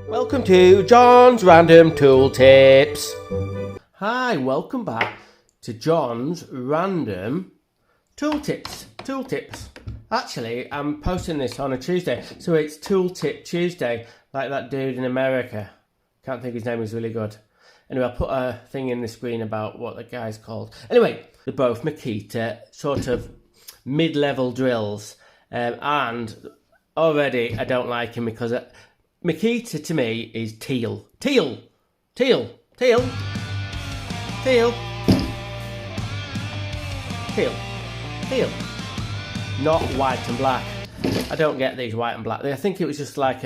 Welcome to John's Random Tool Tips. Hi, welcome back to John's Random Tool Tips. Actually, I'm posting this on a Tuesday, so it's Tool Tip Tuesday, like that dude in America. Can't think his name is really good. Anyway, I'll put a thing in the screen about what the guy's called. Anyway, they're both Makita, sort of mid-level drills, and already I don't like him because Makita to me is teal. Not white and black. I don't get these white and black. I think it was just like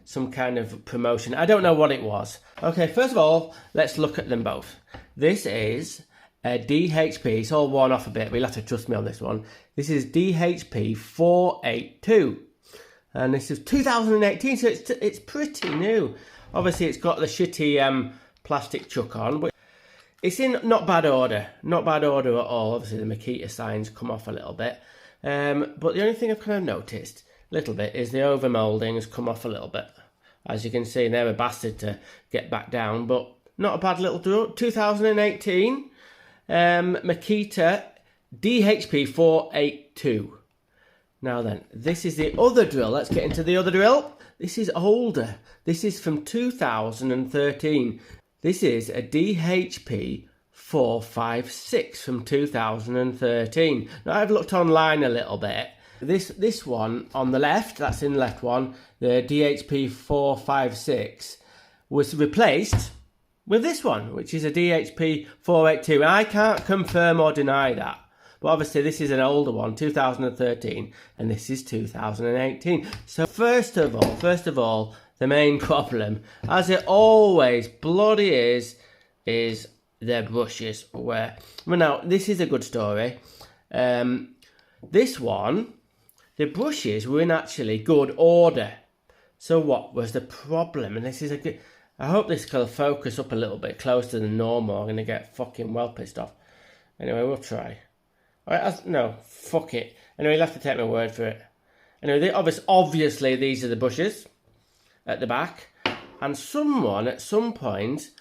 some kind of promotion. I don't know what it was. Okay, first of all, let's look at them both. This is a DHP. It's all worn off a bit, but you'll have to trust me on this one. This is DHP 482. And this is 2018, so it's pretty new. Obviously, it's got the shitty plastic chuck on, but it's in not bad order. Not bad order at all. Obviously, the Makita signs come off a little bit. But the only thing I've kind of noticed a little bit is the over moulding has come off a little bit. As you can see, they're a bastard to get back down, but not a bad little drill. 2018 Makita DHP 482. Now then, this is the other drill. Let's get into the other drill. This is older. This is from 2013. This is a DHP 456 from 2013. Now I've looked online a little bit. This one on the left, that's in the left one, the DHP 456, was replaced with this one, which is a DHP 482. I can't confirm or deny that. But obviously this is an older one, 2013, and this is 2018. So first of all, the main problem, as it always bloody is their brushes. Well, now this is a good story. This one, the brushes were in actually good order. So what was the problem? And this is a good. I hope this will focus up a little bit closer than normal. I'm gonna get fucking well pissed off. Anyway, we'll try. Alright, no, fuck it. Anyway, you'll have to take my word for it. Anyway, obviously these are the brushes at the back. And someone at some point,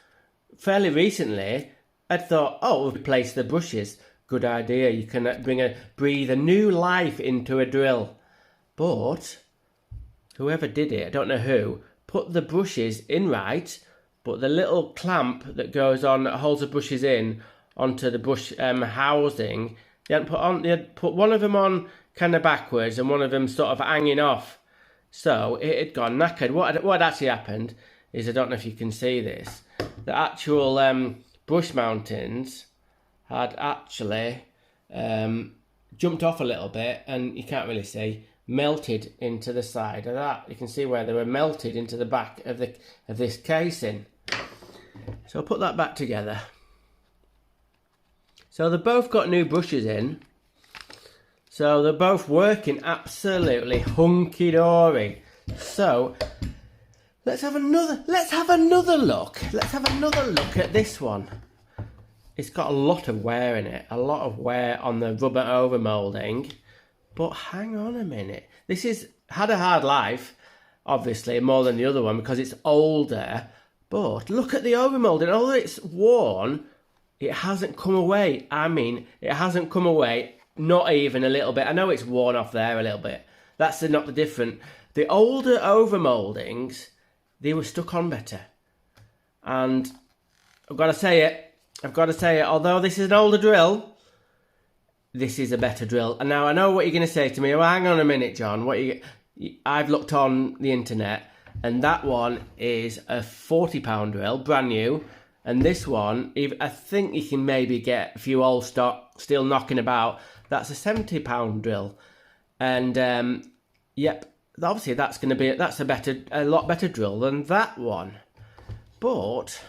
fairly recently, had thought, oh, we'll replace the brushes. Good idea. You can breathe a new life into a drill. But whoever did it, I don't know who, put the brushes in right, but the little clamp that goes on, that holds the brushes in, onto the brush housing, they had put one of them on kind of backwards and one of them sort of hanging off. So it had gone knackered. What had actually happened is, I don't know if you can see this, the actual brush mountings had actually jumped off a little bit, and you can't really see, melted into the side of that. You can see where they were melted into the back of this casing. So I'll put that back together. So they've both got new brushes in. So they're both working absolutely hunky-dory. So let's have another look. Let's have another look at this one. It's got a lot of wear in it. A lot of wear on the rubber over moulding. But hang on a minute. This had a hard life, obviously, more than the other one because it's older. But look at the over moulding. Although it's worn, it hasn't come away. I mean, it hasn't come away, not even a little bit. I know it's worn off there a little bit. That's not the different. The older over mouldings, they were stuck on better. And I've got to say it, although this is an older drill, this is a better drill. And now I know what you're going to say to me. Well, hang on a minute, John. I've looked on the internet, and that one is a £40 drill, brand new. And this one, I think you can maybe get a few old stock still knocking about. That's a £70 drill. And, yep, obviously that's a lot better drill than that one. But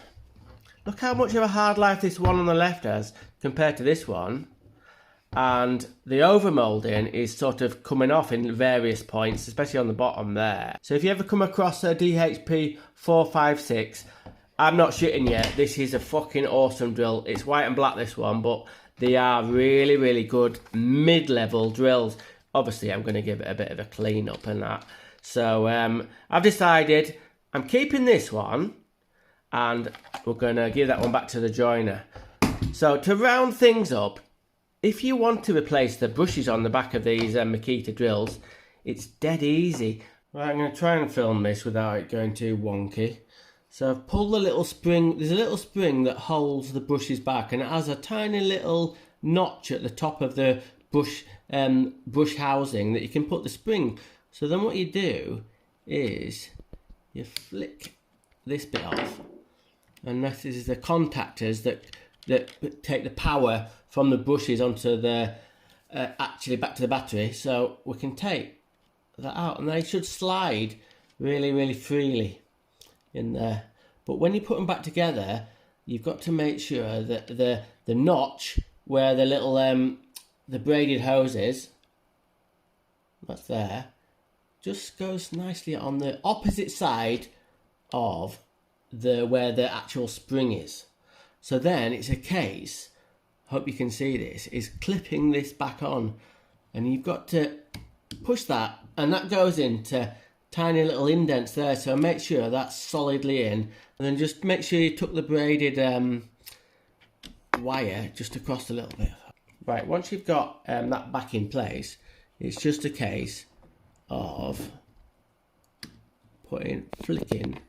look how much of a hard life this one on the left has compared to this one. And the over moulding is sort of coming off in various points, especially on the bottom there. So if you ever come across a DHP 456, I'm not shitting yet. This is a fucking awesome drill. It's white and black, this one, but they are really, really good mid-level drills. Obviously, I'm going to give it a bit of a clean up and that. So I've decided I'm keeping this one and we're going to give that one back to the joiner. So to round things up, if you want to replace the brushes on the back of these Makita drills, it's dead easy. Right, I'm going to try and film this without it going too wonky. So I've pulled the little spring. There's a little spring that holds the brushes back, and it has a tiny little notch at the top of the brush housing that you can put the spring. So then what you do is you flick this bit off, and this is the contactors that take the power from the brushes onto the actually back to the battery. So we can take that out, and they should slide really freely in there. But when you put them back together, you've got to make sure that the notch where the little the braided hose is, that's there, just goes nicely on the opposite side of where the actual spring is. So then it's a case, hope you can see this, is clipping this back on, and you've got to push that, and that goes into tiny little indents there, so make sure that's solidly in, and then just make sure you tuck the braided wire just across a little bit. Right, once you've got that back in place, it's just a case of flicking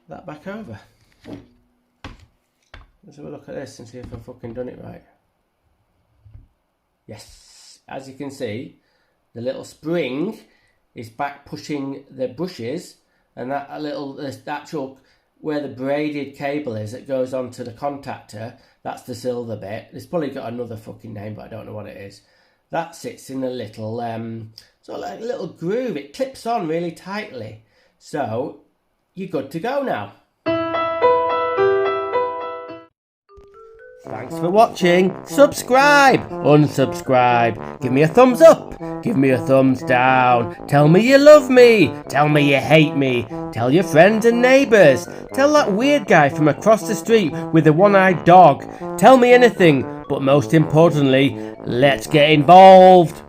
that back over. Let's have a look at this and see if I've fucking done it right. Yes, as you can see, the little spring is back pushing the brushes, and that the actual where the braided cable is that goes onto the contactor, that's the silver bit. It's probably got another fucking name, but I don't know what it is. That sits in a little sort of like a little groove. It clips on really tightly, so you're good to go now. Thanks for watching. Subscribe, unsubscribe, give me a thumbs up, give me a thumbs down, tell me you love me, tell me you hate me, tell your friends and neighbours, tell that weird guy from across the street with the one-eyed dog, tell me anything, but most importantly, let's get involved.